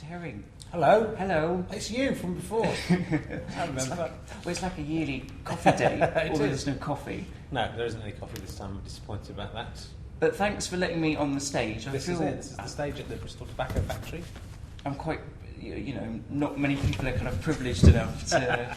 Herring. Hello. Hello. It's you from before. I remember. It's like a yearly coffee day, although there's no coffee. No, there isn't any coffee this time. I'm disappointed about that. But thanks for letting me on the stage. This is the stage at the Bristol Tobacco Factory. I'm quite, not many people are kind of privileged enough to...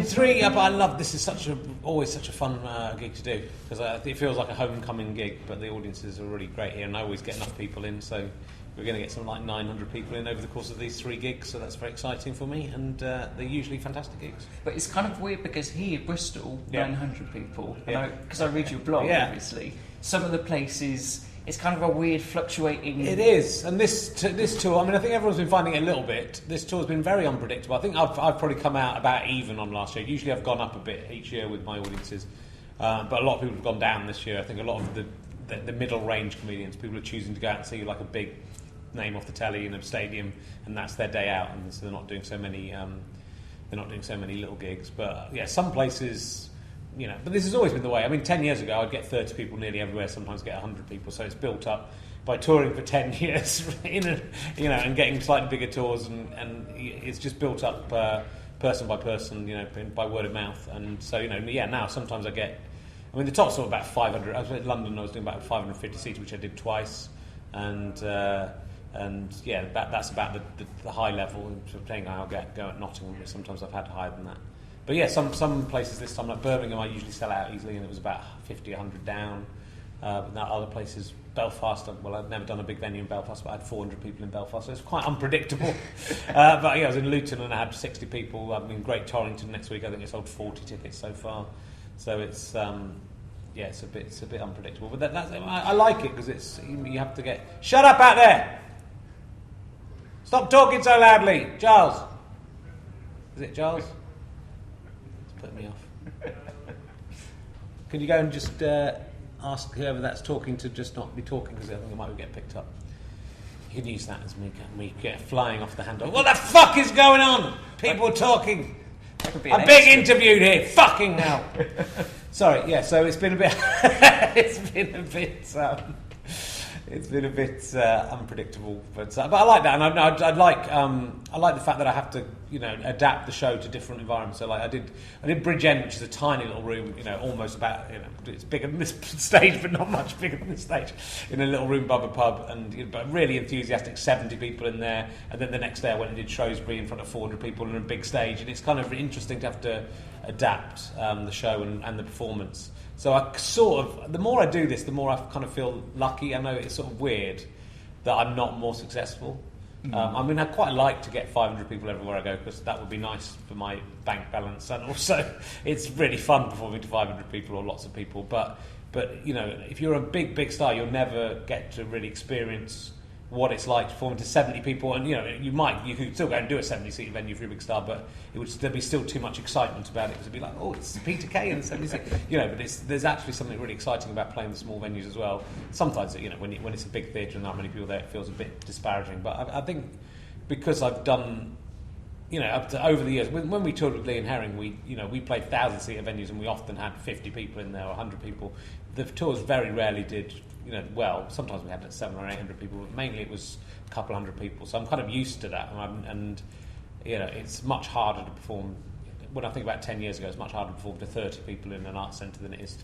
Three, but I love this. Is always such a fun gig to do because it feels like a homecoming gig. But the audiences are really great here, and I always get enough people in. So we're going to get something like 900 people in over the course of these 3 gigs. So that's very exciting for me, and they're usually fantastic gigs. But it's kind of weird because here, Bristol, 900 people. Because I read your blog, obviously. Some of the places. It's kind of a weird fluctuating... It is, and this tour, I mean, I think everyone's been finding it a little bit. This tour's been very unpredictable. I think I've probably come out about even on last year. Usually I've gone up a bit each year with my audiences, but a lot of people have gone down this year. I think a lot of the middle range comedians, people are choosing to go out and see like a big name off the telly in a stadium, and that's their day out, and so they're not doing so many little gigs. But yeah, some places... but this has always been the way. I mean, 10 years ago, I'd get 30 people nearly everywhere, sometimes get 100 people, so it's built up by touring for 10 years, and getting slightly bigger tours, and it's just built up person by person, by word of mouth, and so, now sometimes I get, the top sort of about 500, I was in London, I was doing about 550 seats, which I did twice, that's about the high level, and sort of thing I'll go at Nottingham, but sometimes I've had higher than that. But yeah, some places this time, like Birmingham, I usually sell out easily, and it was about 50, 100 down. But now other places, Belfast, I've never done a big venue in Belfast, but I had 400 people in Belfast, so it's quite unpredictable. But yeah, I was in Luton and I had 60 people. I'm in Great Torrington next week. I think I sold 40 tickets so far. So it's it's a bit unpredictable. But I like it because you have to get shut up out there. Stop talking so loudly, Giles. Is it Giles? Put me off. Can you go and just ask whoever that's talking to just not be talking, because I think it might get picked up. You can use that as me get flying off the handle. What the fuck is going on? People talking. I'm being interviewed here. Fucking hell. Sorry. Yeah. So it's been a bit. It's been a bit unpredictable, but I like that, and I like the fact that I have to adapt the show to different environments. So like I did Bridge End, which is a tiny little room, almost about it's bigger than this stage, but not much bigger than this stage, in a little room above a pub, and but really enthusiastic 70 people in there. And then the next day I went and did Shrewsbury in front of 400 people on a big stage, and it's kind of interesting to have to adapt the show and the performance. So I the more I do this, the more I kind of feel lucky. I know it's sort of weird that I'm not more successful. Mm-hmm. I'd quite like to get 500 people everywhere I go, because that would be nice for my bank balance, and also it's really fun performing to 500 people or lots of people. But if you're a big star, you'll never get to really experience what it's like performing to 70 people, and you could still go and do a 70-seat venue for a big star, but there'd be still too much excitement about it, because it'd be like, oh, it's Peter Kay and 70-seat, but there's actually something really exciting about playing the small venues as well. Sometimes when it's a big theatre and not many people there, it feels a bit disparaging, but I think because I've done over the years, when we toured with Lee and Herring, we played 1,000-seater venues, and we often had 50 people in there or 100 people. The tours very rarely did well. Sometimes we had 700 or 800 people, but mainly it was a couple hundred people. So I'm kind of used to that, and it's much harder to perform. When I think about 10 years ago, it's much harder to perform to 30 people in an arts centre than it is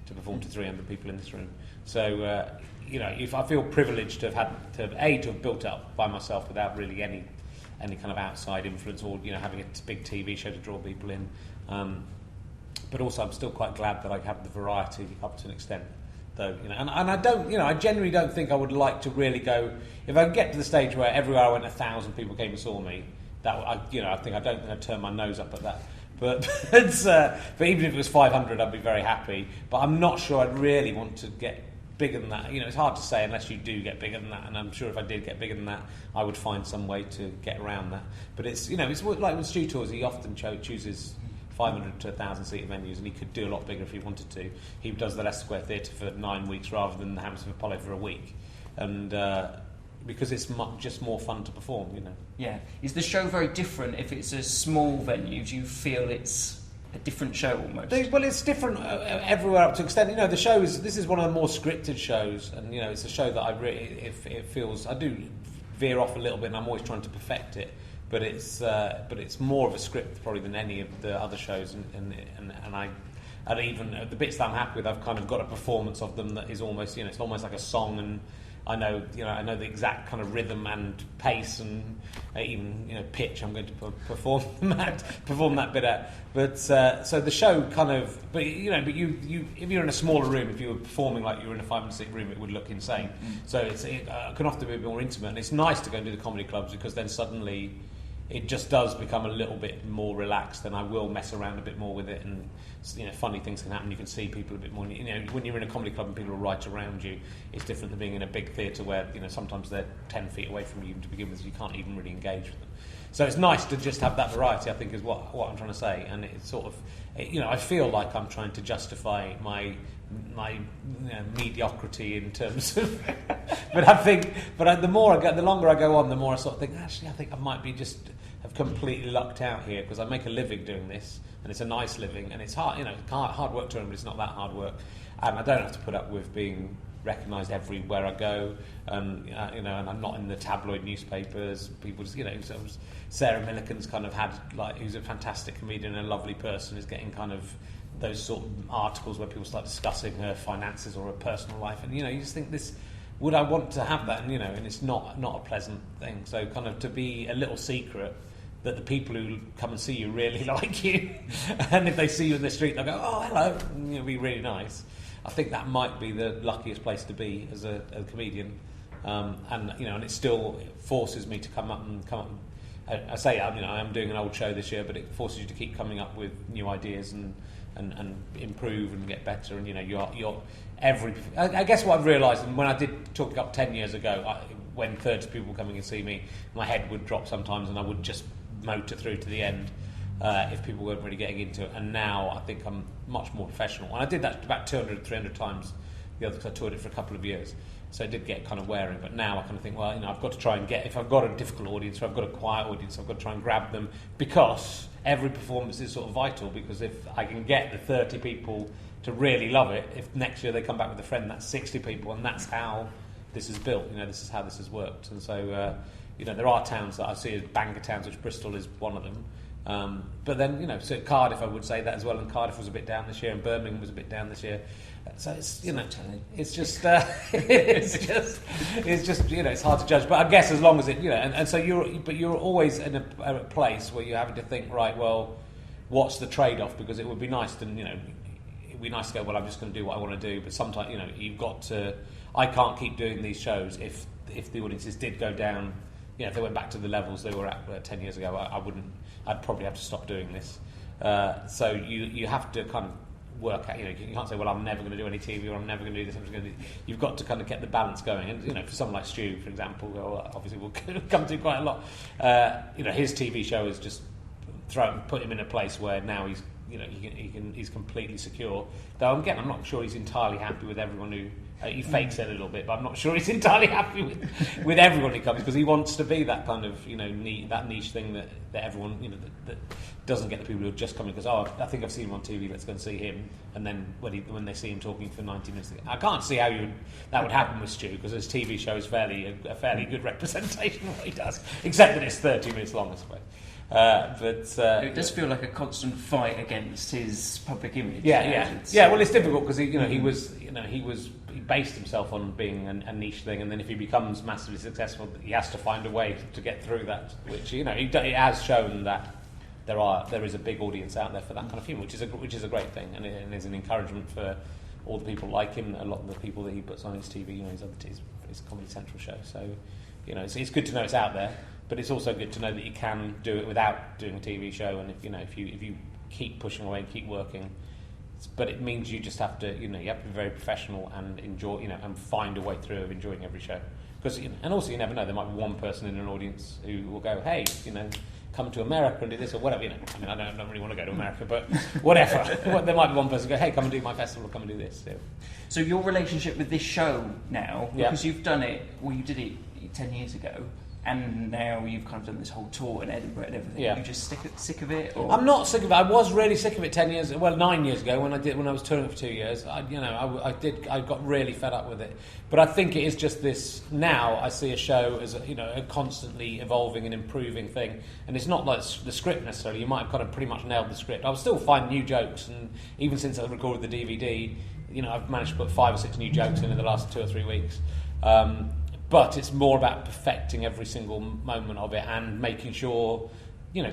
to perform to 300 people in this room. So if I feel privileged to have built it up by myself without really any kind of outside influence, or having a big TV show to draw people in. But also, I'm still quite glad that I have the variety up to an extent. Though, and I don't, I generally don't think I would like to really go. If I get to the stage where everywhere I went, 1,000 people came and saw me, I don't think I'd turn my nose up at that. But even if it was 500, I'd be very happy. But I'm not sure I'd really want to get bigger than that. It's hard to say unless you do get bigger than that. And I'm sure if I did get bigger than that, I would find some way to get around that. But it's it's like with Stu Tours, he often chooses 500 to 1,000 seat venues, and he could do a lot bigger if he wanted to. He does the Leicester Square Theatre for 9 weeks rather than the Hammersmith Apollo for a week, and because it's just more fun to perform. Yeah. Is the show very different if it's a small venue? Do you feel it's a different show almost? Well, it's different everywhere up to an extent. The show this is one of the more scripted shows, and it's a show that I really it feels I do veer off a little bit, and I'm always trying to perfect it. But it's more of a script probably than any of the other shows, and even the bits that I'm happy with, I've kind of got a performance of them that is almost it's almost like a song, and I know the exact kind of rhythm and pace and even pitch I'm going to perform that bit at. But so the show kind of, but you if you're in a smaller room, if you were performing like you were in a 500-seat room, it would look insane. So it can often be a bit more intimate, and it's nice to go and do the comedy clubs because then suddenly it just does become a little bit more relaxed, and I will mess around a bit more with it, and funny things can happen. You can see people a bit more. When you're in a comedy club and people are right around you, it's different than being in a big theatre where sometimes they're 10 feet away from you to begin with, so you can't even really engage with them. So it's nice to just have that variety, I think, is what I'm trying to say. And it's sort of, I feel like I'm trying to justify my mediocrity in terms of, but the longer I go on, the more I sort of think, actually, I think I might be have completely lucked out here, because I make a living doing this, and it's a nice living, and it's hard, hard work to earn, but it's not that hard work, and I don't have to put up with being recognised everywhere I go, and and I'm not in the tabloid newspapers. People just, sort of Sarah Millican's kind of had, like, who's a fantastic comedian and a lovely person, is getting kind of those sort of articles where people start discussing her finances or her personal life, and you just think, would I want to have that? And and it's not a pleasant thing. So kind of to be a little secret that the people who come and see you really like you, and if they see you in the street, they'll go, "Oh, hello," and it'll be really nice. I think that might be the luckiest place to be as a comedian, and it still forces me to come up. I say, I am doing an old show this year, but it forces you to keep coming up with new ideas and improve and get better. And you're I guess what I've realised, and when I did talk up 10 years ago, when 30 people were coming and see me, my head would drop sometimes, and I would just motor through to the end. If people weren't really getting into it, and now I think I'm much more professional, and I did that about 200, 300 times the other, because I toured it for a couple of years, so it did get kind of wearing. But now I kind of think, well, I've got to try and if I've got a difficult audience or I've got a quiet audience, I've got to try and grab them, because every performance is sort of vital, because if I can get the 30 people to really love it, if next year they come back with a friend, that's 60 people, and that's how this is built, this is how this has worked. And so there are towns that I see as banger towns, which Bristol is one of them. But then, so Cardiff, I would say that as well, and Cardiff was a bit down this year, and Birmingham was a bit down this year. So it's, it's just, it's hard to judge. But I guess as long as it, and so you're always in a place where you're having to think, right, well, what's the trade-off? Because it would be nice to, it'd be nice to go, well, I'm just going to do what I want to do. But sometimes, you've got to, I can't keep doing these shows if the audiences did go down. If they went back to the levels they were at 10 years ago, I wouldn't. I'd probably have to stop doing this. So you have to kind of work out. You can't say, well, I'm never going to do any TV, or I'm never going to do this. I'm just going to do. You've got to kind of get the balance going. And for someone like Stu, for example, who obviously we'll come to quite a lot. His TV show has just put him in a place where now he's he's completely secure. Though I'm not sure he's entirely happy with everyone who. He fakes it a little bit, but I'm not sure he's entirely happy with everyone who comes, because he wants to be that kind of that niche thing that everyone that doesn't get the people who are just coming because I think I've seen him on TV, let's go and see him, and then when they see him talking for 90 minutes, I can't see how that would happen with Stu, because his TV show is a fairly good representation of what he does, except that it's 30 minutes long, I suppose. But it does feel like a constant fight against his public image. Yeah. Well, it's difficult because he based himself on being a niche thing, and then if he becomes massively successful, he has to find a way to get through that. Which he has shown that there is a big audience out there for that kind of humour, which is a great thing, and is an encouragement for all the people like him. A lot of the people that he puts on his TV, his Comedy Central show. So, it's good to know it's out there. But it's also good to know that you can do it without doing a TV show, and if you keep pushing away and keep working, But it means you just have to, you have to be very professional and enjoy, and find a way through of enjoying every show. Because, and also you never know, there might be one person in an audience who will go, hey, come to America and do this or whatever. I don't really want to go to America, but whatever. There might be one person who go, hey, come and do my festival, come and do this. So your relationship with this show now, because you've done it, you did it 10 years ago, and now you've kind of done this whole tour in Edinburgh and everything. Yeah. Are you just sick of it? Or? I'm not sick of it. I was really sick of it 9 years ago when I was touring for 2 years. I got really fed up with it. But I think it is just this. Now I see a show as a constantly evolving and improving thing, and it's not like the script necessarily. You might have kind of pretty much nailed the script. I'll still find new jokes, and even since I recorded the DVD, I've managed to put 5 or 6 new jokes in the last 2 or 3 weeks. But it's more about perfecting every single moment of it and making sure,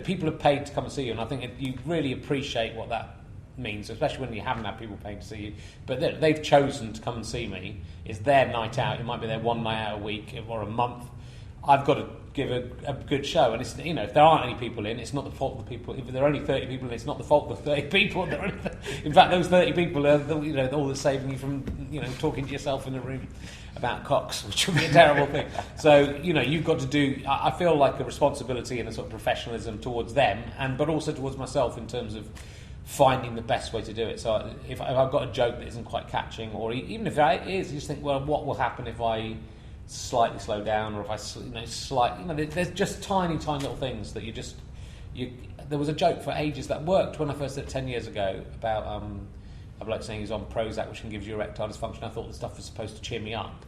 people are paid to come and see you. And I think you really appreciate what that means, especially when you haven't had people paying to see you. But they've chosen to come and see me. It's their night out. It might be their one night out a week or a month. I've got to give a good show. And it's, if there aren't any people in, it's not the fault of the people. If there are only 30 people in, it's not the fault of the 30 people. In fact, those 30 people are all that's saving you from talking to yourself in a room about cocks, which would be a terrible thing. So, you've got to do, I feel like a responsibility and a sort of professionalism towards them, but also towards myself in terms of finding the best way to do it. So if I've got a joke that isn't quite catching, or even if it is, you just think, well, what will happen if I slightly slow down, or if I there's just tiny little things that there was a joke for ages that worked when I first did it 10 years ago about I'd like saying he's on Prozac, which can give you erectile dysfunction. I thought the stuff was supposed to cheer me up.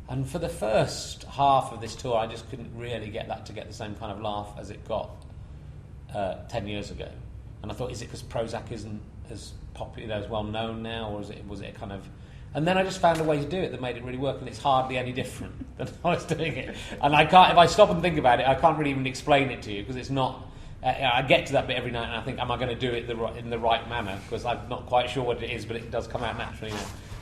And for the first half of this tour, I just couldn't really get that to get the same kind of laugh as it got 10 years ago. And I thought, is it because Prozac isn't as popular, as well known now, or was it kind of... And then I just found a way to do it that made it really work, and it's hardly any different than I was doing it. And I can't, if I stop and think about it, I can't really even explain it to you, because it's not... I get to that bit every night and I think, am I going to do it in the right manner? Because I'm not quite sure what it is, but it does come out naturally.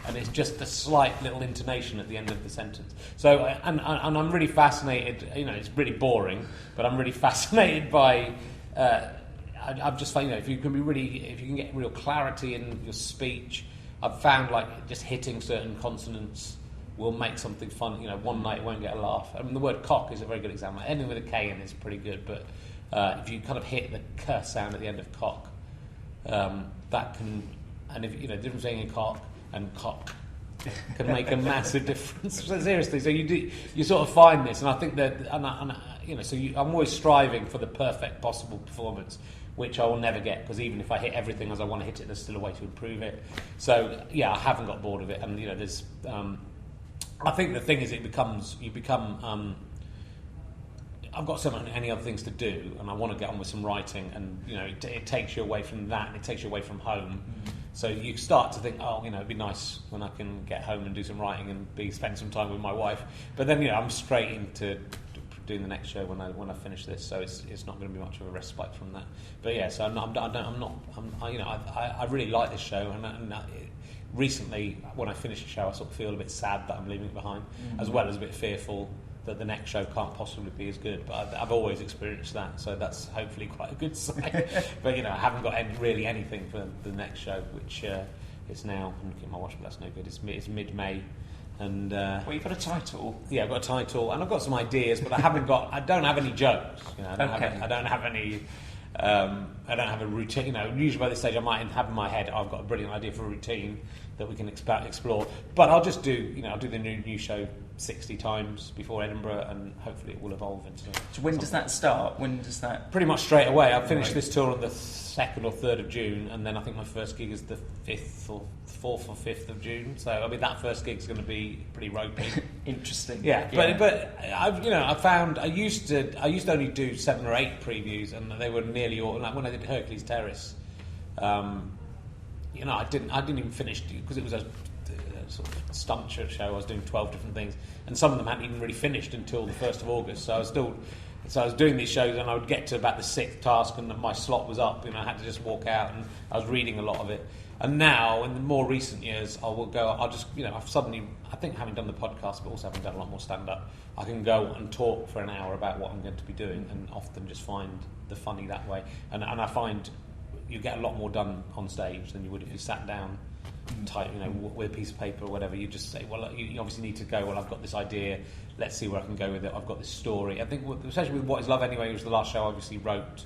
And it's just a slight little intonation at the end of the sentence. So, and I'm really fascinated, it's really boring, but I'm really fascinated by... I've just found, if you can get real clarity in your speech, I've found like just hitting certain consonants will make something fun. One night it won't get a laugh. I mean, the word cock is a very good example. Ending with a K in is pretty good, but... if you kind of hit the k sound at the end of cock, that can, and if the difference between cock and cock can make a massive difference. So seriously, so you sort of find this, and I think that, I'm always striving for the perfect possible performance, which I will never get, because even if I hit everything as I want to hit it, there's still a way to improve it. So I haven't got bored of it, and there's, I think the thing is, you become. I've got so many other things to do, and I want to get on with some writing, and it takes you away from that, and it takes you away from home. Mm-hmm. So you start to think, it'd be nice when I can get home and do some writing and spend some time with my wife. But then I'm straight into doing the next show when I finish this, so it's not going to be much of a respite from that. But so I really like this show, and recently when I finish the show, I sort of feel a bit sad that I'm leaving it behind, as well as a bit fearful that the next show can't possibly be as good, but I've always experienced that, so that's hopefully quite a good sign. But I haven't got really anything for the next show, which is now. I'm looking at my watch, but that's no good. It's mid-May, and well, you've got a title. Yeah, I've got a title, and I've got some ideas, but I don't have any jokes. I don't have any. I don't have a routine. Usually by this stage I might have in my head, I've got a brilliant idea for a routine that we can explore. But I'll just do, I'll do the new show 60 times before Edinburgh, and hopefully it will evolve into. So when does that start? When does that? Pretty much straight away. I'll finish this tour on the 2nd or 3rd of June, and then I think my first gig is the 4th or 5th of June. So that first gig's going to be pretty ropey. Interesting. Yeah, but I found I used to only do 7 or 8 previews, and they were nearly all, like when I did Hercules Terrace. I didn't even finish, because it was a sort of stunt show. I was doing 12 different things, and some of them hadn't even really finished until the 1st of August. So I was doing these shows, and I would get to about the 6th task, and my slot was up. I had to just walk out, and I was reading a lot of it. And now, in the more recent years, I've suddenly, I think having done the podcast, but also having done a lot more stand-up, I can go and talk for an hour about what I'm going to be doing, and often just find the funny that way. And I find you get a lot more done on stage than you would if you sat down tight, with a piece of paper or whatever. You just say, well, you obviously need to go, well, I've got this idea, let's see where I can go with it, I've got this story. I think, especially with What Is Love Anyway, it was the last show I obviously wrote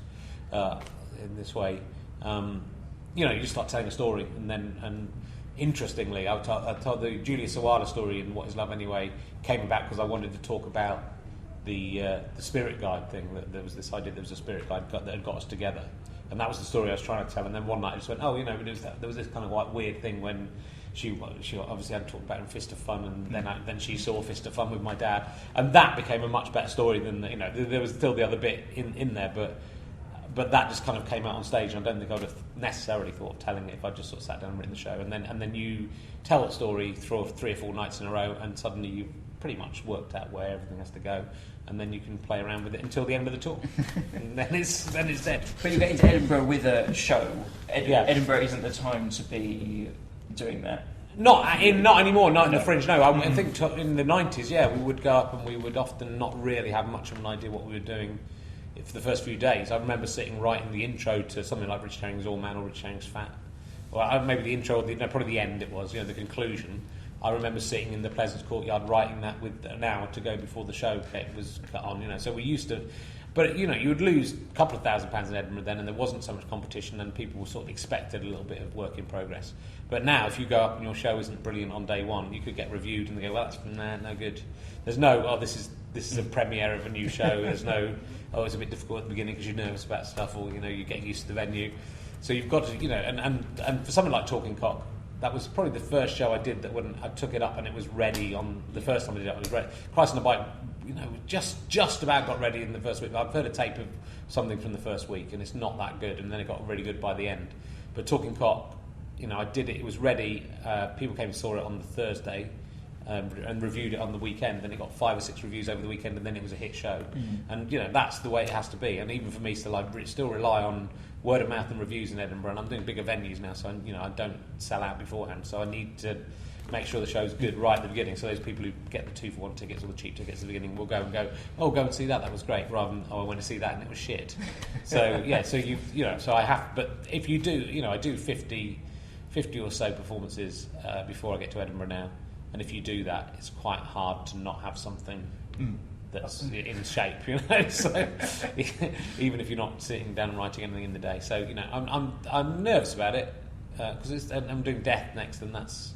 in this way. You just start telling a story, and interestingly, I told the Julia Sawalha story in What Is Love Anyway came about because I wanted to talk about the spirit guide thing. That there was this idea there was a spirit guide that had got us together, and that was the story I was trying to tell. And then one night I just went, there was this kind of like weird thing when she obviously had talked about in Fist of Fun, and then she saw Fist of Fun with my dad, and that became a much better story than there was still the other bit in there, but that just kind of came out on stage, and I don't think I would have necessarily thought of telling it if I just sort of sat down and written the show. And then you tell that story through 3 or 4 nights in a row, and suddenly you've pretty much worked out where everything has to go, and then you can play around with it until the end of the tour. And then it's dead. But you get into Edinburgh with a show. Edinburgh isn't the time to be doing that. Not anymore. Not in the Fringe. No, I think in the 90s, we would go up and we would often not really have much of an idea what we were doing for the first few days. I remember sitting writing the intro to something like Richard Herring's All Man or Richard Herring's Fat. Well, maybe the intro, probably the end it was, the conclusion. I remember sitting in the Pleasance Courtyard writing that with an hour to go before the show was cut on, So we used to... But, you would lose a couple of £1,000 in Edinburgh then, and there wasn't so much competition, and people sort of expected a little bit of work in progress. But now, if you go up and your show isn't brilliant on day one, you could get reviewed and they go, well, that's no good. There's no, this is a premiere of a new show. There's no, it's a bit difficult at the beginning because you're nervous about stuff, or, you get used to the venue. So you've got to, and for something like Talking Cock, that was probably the first show I did that when I took it up and it was ready on the first time I did it, it was ready. Christ on a Bike, just about got ready in the first week. I've heard a tape of something from the first week and it's not that good, and then it got really good by the end. But Talking Cock, I did it, it was ready, people came and saw it on the Thursday and reviewed it on the weekend, and it got 5 or 6 reviews over the weekend, and then it was a hit show. And that's the way it has to be. And even for me, still rely on word of mouth and reviews in Edinburgh, and I'm doing bigger venues now, so I don't sell out beforehand, so I need to make sure the show's good right at the beginning, so those people who get the 2-for-1 tickets or the cheap tickets at the beginning will go and see that was great, rather than I went to see that and it was shit. So so I have, but if you do, I do 50 or so performances before I get to Edinburgh now, and if you do that, it's quite hard to not have something that's in shape, So even if you're not sitting down and writing anything in the day, so I'm nervous about it because I'm doing Death next, and that's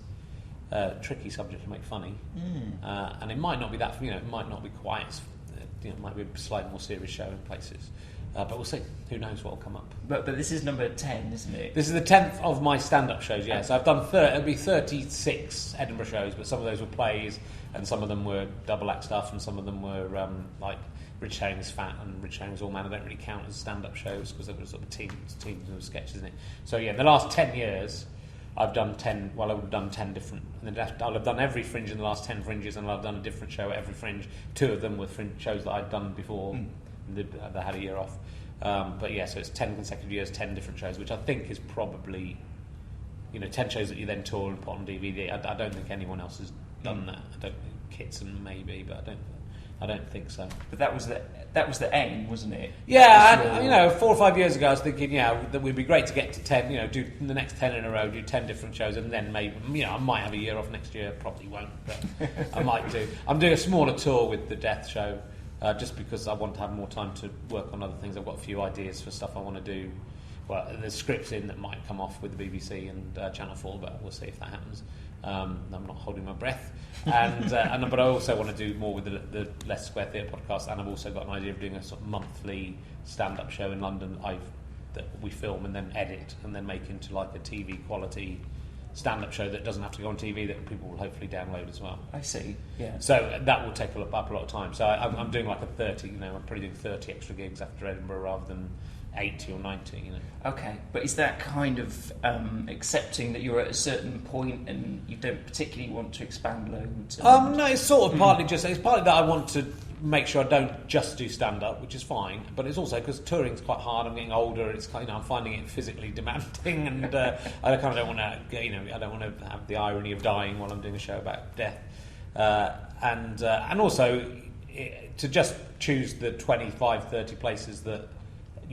a tricky subject to make funny, and it might not be that, it might not be quite as, it might be a slightly more serious show in places. But we'll see. Who knows what will come up. But this is number 10, isn't it? This is the 10th of my stand-up shows, yes. I've done it'll be 36 Edinburgh shows, but some of those were plays, and some of them were double-act stuff, and some of them were like Richard Herring's Fat and Richard Herring's All Man. I don't really count as stand-up shows because they were sort of teams of sketches in it. So yeah, in the last 10 years, I've done 10. Well, I've done 10 different. And then I'll have done every Fringe in the last 10 Fringes, and I've done a different show at every Fringe. 2 of them were Fringe shows that I'd done before. They had a year off. But yeah, so it's 10 consecutive years, 10 different shows, which I think is probably, 10 shows that you then tour and put on DVD. I don't think anyone else has done that. I don't think Kitson maybe, but I don't think so. But that was the aim, wasn't it? Yeah, 4 or 5 years ago, I was thinking, that would be great to get to 10. Do the next 10 in a row, do 10 different shows, and then maybe, I might have a year off next year. Probably won't, but I might do. I'm doing a smaller tour with the Death show. Just because I want to have more time to work on other things. I've got a few ideas for stuff I want to do. Well, there's scripts in that might come off with the BBC and Channel 4, but we'll see if that happens. I'm not holding my breath. But I also want to do more with the Leicester Square Theatre podcast, and I've also got an idea of doing a sort of monthly stand-up show in London that we film and then edit and then make into like a TV quality stand-up show that doesn't have to go on TV, that people will hopefully download as well. I see, yeah. So that will take up a lot of time. So I'm doing like a 30, I'm probably doing 30 extra gigs after Edinburgh rather than 80 or 90, Okay, but is that kind of accepting that you're at a certain point and you don't particularly want to expand loads? No, it's sort of partly it's partly that I want to make sure I don't just do stand-up, which is fine, but it's also because touring's quite hard. I'm getting older. It's kind I'm finding it physically demanding, and I kind of don't want to, I don't want to have the irony of dying while I'm doing a show about death, and also to just choose the 25, 30 places that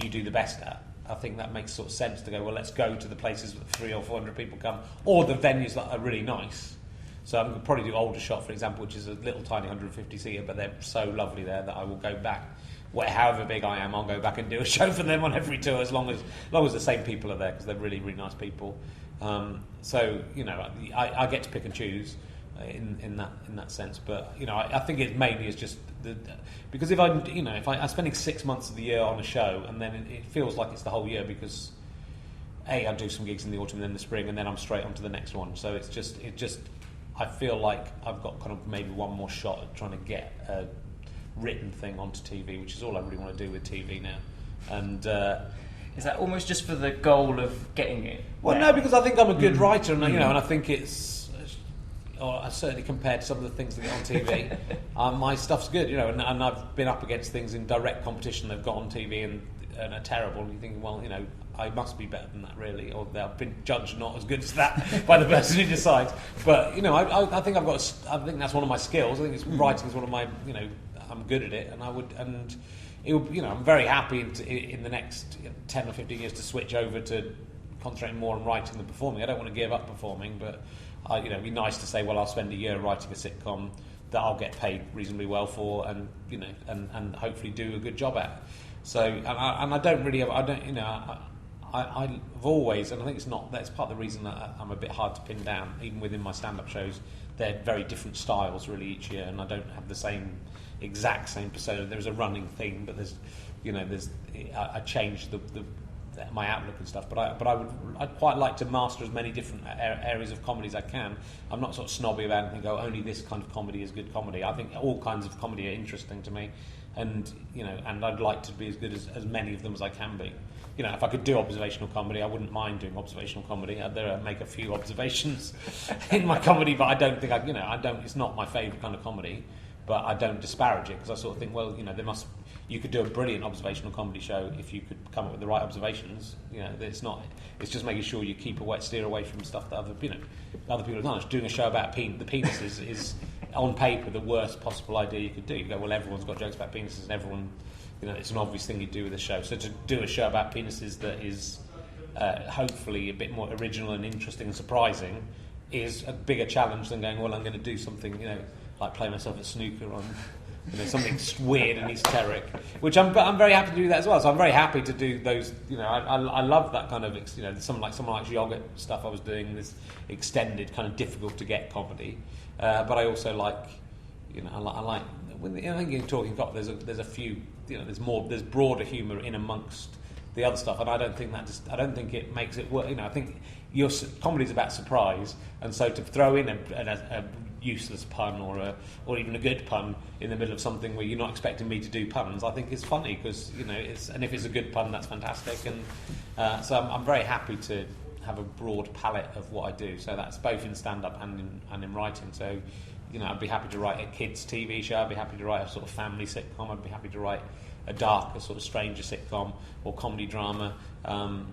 you do the best at. I think that makes sort of sense to go, well, let's go to the places that 300 or 400 people come, or the venues that are really nice. So I'm going to probably do Aldershot, for example, which is a little tiny 150-seater, but they're so lovely there that I will go back. However big I am, I'll go back and do a show for them on every tour, as long as the same people are there, because they're really, really nice people. So, you know, I get to pick and choose in that sense. But, you know, I think it mainly is just because if I'm spending 6 months of the year on a show, and then it feels like it's the whole year, because I do some gigs in the autumn and then the spring, and then I'm straight on to the next one. So it just I feel like I've got kind of maybe one more shot at trying to get a written thing onto TV, which is all I really want to do with TV now. And is that almost just for the goal of getting it? Well, no, because I think I'm a good writer, and and I think it's, certainly compared to some of the things that get on TV, my stuff's good, and I've been up against things in direct competition that've got on TV and are terrible, and you think, well, I must be better than that, really, or I've been judged not as good as that by the person who decides. But I think I think that's one of my skills. I think writing is one of my, I'm good at it, and I'm very happy in the next 10 or 15 years to switch over to concentrating more on writing than performing. I don't want to give up performing, but it'd be nice to say, well, I'll spend a year writing a sitcom that I'll get paid reasonably well for, and and hopefully do a good job at. So, and I don't really have, I've always, and I think that's part of the reason that I'm a bit hard to pin down, even within my stand-up shows. They're very different styles really each year, and I don't have the exact same persona. There's a running theme, but I change my outlook and stuff. But I'd quite like to master as many different areas of comedy as I can. I'm not sort of snobby about it and go, only this kind of comedy is good comedy. I think all kinds of comedy are interesting to me, and and I'd like to be as good as many of them as I can be. If I could do observational comedy, I wouldn't mind doing observational comedy. I'd make a few observations in my comedy, but I don't think it's not my favourite kind of comedy. But I don't disparage it, because I sort of think, well, you could do a brilliant observational comedy show if you could come up with the right observations. It's just making sure you steer away from stuff that other people have done. Doing a show about the penis is on paper the worst possible idea you could do. You go, well, everyone's got jokes about penises, and everyone, it's an obvious thing you do with a show. So to do a show about penises that is hopefully a bit more original and interesting and surprising is a bigger challenge than going, well, I'm going to do something, like play myself at snooker on something weird and esoteric, which I'm very happy to do that as well. So I'm very happy to do those. I love that kind of someone like Yoggurt stuff I was doing, this extended kind of difficult to get comedy. But I also like I like when I think in Talking Cop there's a few there's broader humour in amongst the other stuff, and I don't think it makes it work. I think your comedy's about surprise, and so to throw in a useless pun or even a good pun in the middle of something where you're not expecting me to do puns, I think is funny, because and if it's a good pun, that's fantastic, and so I'm very happy to have a broad palette of what I do. So that's both in stand-up and in writing. So I'd be happy to write a kids TV show, I'd be happy to write a sort of family sitcom, I'd be happy to write a darker sort of stranger sitcom or comedy drama, and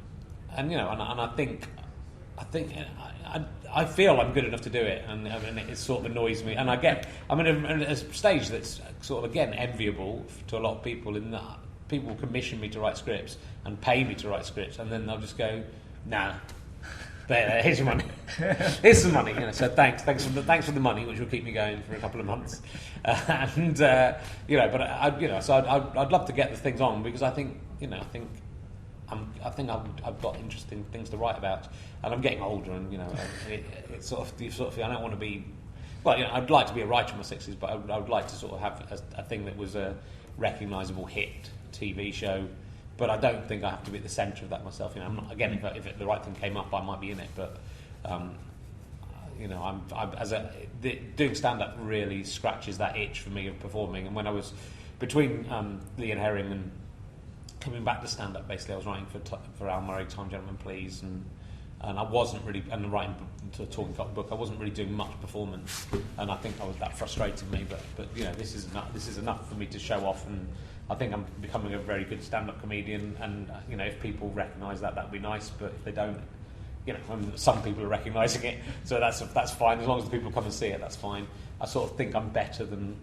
I feel I'm good enough to do it, and it sort of annoys me. And I'm in a stage that's sort of, again, enviable to a lot of people, in that people commission me to write scripts and pay me to write scripts, and then they'll just go, nah, there, here's your money. Here's some money. So thanks for the money, which will keep me going for a couple of months. But I'd love to get the things on, because I think I've got interesting things to write about, and I'm getting older, and it's sort of feel I don't want to be. Well, I'd like to be a writer in my 60s, but I would like to sort of have a thing that was a recognisable hit TV show. But I don't think I have to be at the centre of that myself. I'm not. Again, if the right thing came up, I might be in it. But doing stand-up really scratches that itch for me of performing. And when I was between Lee and Herring and coming back to stand-up, basically I was writing for Al Murray, Time Gentlemen Please, and I wasn't really, and writing to Talking Cop book, I wasn't really doing much performance, and I think that frustrated me. But this is enough for me to show off, and I think I'm becoming a very good stand-up comedian. And if people recognise that, that'd be nice. But if they don't, some people are recognising it, so that's fine. As long as the people come and see it, that's fine. I sort of think I'm better than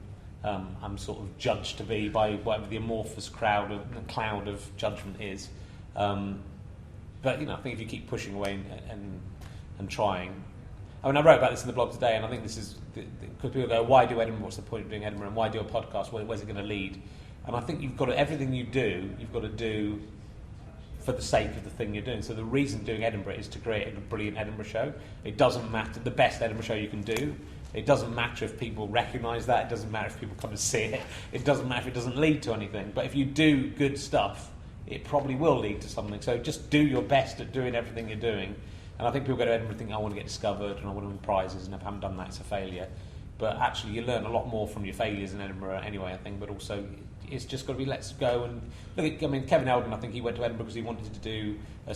I'm sort of judged to be by whatever the amorphous cloud of judgment is. But I think if you keep pushing away and trying. I mean, I wrote about this in the blog today, and I think this is because people go, "Why do Edinburgh? What's the point of doing Edinburgh? And why do a podcast? Where's it going to lead?" And I think you've got to, everything you do, you've got to do for the sake of the thing you're doing. So the reason doing Edinburgh is to create a brilliant Edinburgh show. It doesn't matter the best Edinburgh show you can do. It doesn't matter if people recognise that. It doesn't matter if people come and see it. It doesn't matter if it doesn't lead to anything. But if you do good stuff, it probably will lead to something. So just do your best at doing everything you're doing. And I think people go to Edinburgh and think, I want to get discovered and I want to win prizes, and if I haven't done that, it's a failure. But actually, you learn a lot more from your failures in Edinburgh anyway, I think. But also, it's just got to be let's go and look at. I mean, Kevin Eldon, I think he went to Edinburgh because he wanted to do a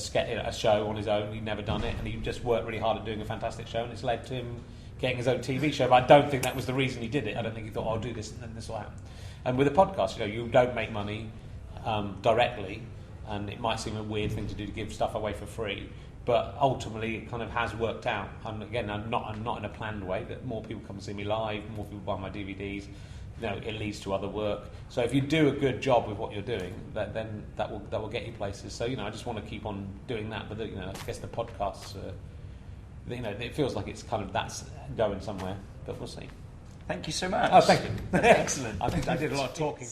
show on his own. He'd never done it, and he just worked really hard at doing a fantastic show, and it's led to him getting his own TV show. But I don't think that was the reason he did it. I don't think he thought, I'll do this and then this will happen. And with a podcast, you don't make money directly, and it might seem a weird thing to do to give stuff away for free. But ultimately, it kind of has worked out. And again, I'm not in a planned way. That more people come and see me live, more people buy my DVDs. It leads to other work. So if you do a good job with what you're doing, then that will get you places. So I just want to keep on doing that. But I guess the podcasts, it feels like it's kind of that's going somewhere. But we'll see. Thank you so much. Oh, thank you. Excellent. I think I did a lot of talking.